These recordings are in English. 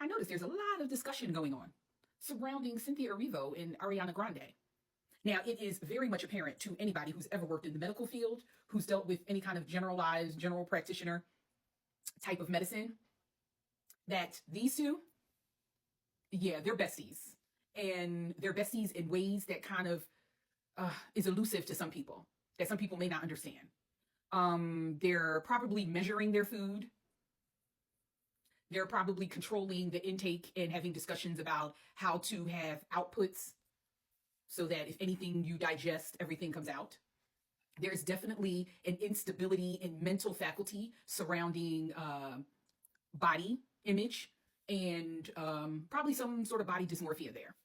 I noticed there's a lot of discussion going on surrounding Cynthia Erivo and Ariana Grande. Now, it is very much apparent to anybody who's ever worked in the medical field, who's dealt with any kind of generalized, general practitioner type of medicine, that these two, yeah, they're besties. And they're besties in ways that kind of is elusive to some people, that some people may not understand. They're probably measuring their food. They're probably controlling the intake and having discussions about how to have outputs so that if anything you digest, everything comes out. There's definitely an instability in mental faculty surrounding body image and probably some sort of body dysmorphia there.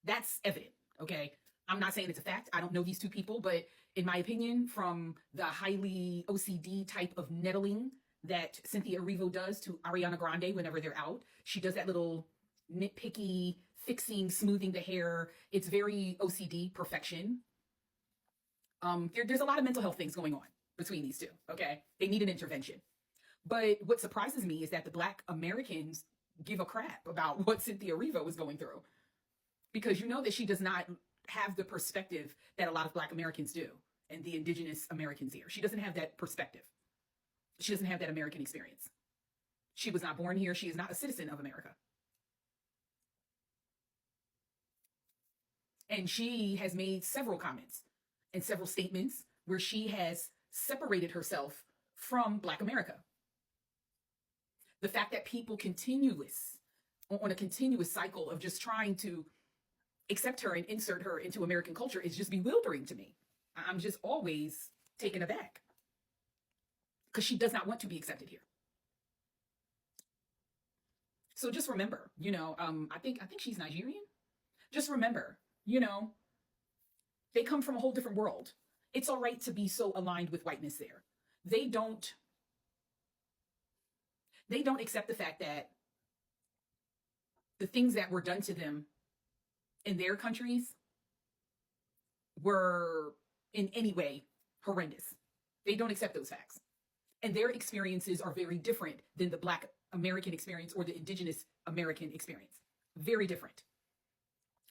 That's evident, okay? I'm not saying it's a fact. I don't know these two people, but in my opinion, from the highly OCD type of nettling that Cynthia Erivo does to Ariana Grande whenever they're out, she does that little nitpicky fixing, smoothing the hair. It's very OCD perfection. There's a lot of mental health things going on between these two, okay? They need an intervention. But what surprises me is that the Black Americans give a crap about what Cynthia Erivo is going through. Because you know that she does not have the perspective that a lot of Black Americans do and the indigenous Americans here. She doesn't have that perspective. She doesn't have that American experience. She was not born here. She is not a citizen of America. And she has made several comments and several statements where she has separated herself from Black America. The fact that people on a continuous cycle of just trying to accept her and insert her into American culture is just bewildering to me. I'm just always taken aback because she does not want to be accepted here. So just remember, I think she's Nigerian. Just remember, they come from a whole different world. It's all right to be so aligned with whiteness there. They don't accept the fact that the things that were done to them in their countries were in any way horrendous. They don't accept those facts. And their experiences are very different than the Black American experience or the indigenous American experience. Very different.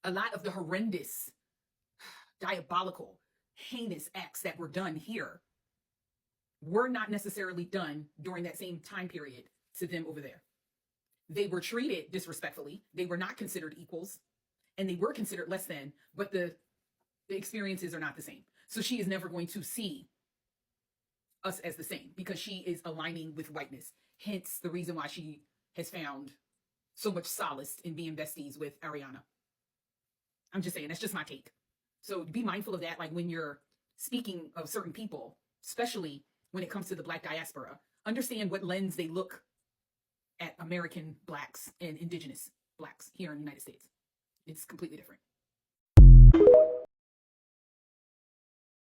A lot of the horrendous, diabolical, heinous acts that were done here were not necessarily done during that same time period to them over there. They were treated disrespectfully. They were not considered equals, and they were considered less than, but the experiences are not the same. So she is never going to see us as the same because she is aligning with whiteness. Hence the reason why she has found so much solace in being besties with Ariana. I'm just saying, that's just my take. So be mindful of that, like when you're speaking of certain people, especially when it comes to the Black diaspora, understand what lens they look at American Blacks and indigenous Blacks here in the United States. It's completely different.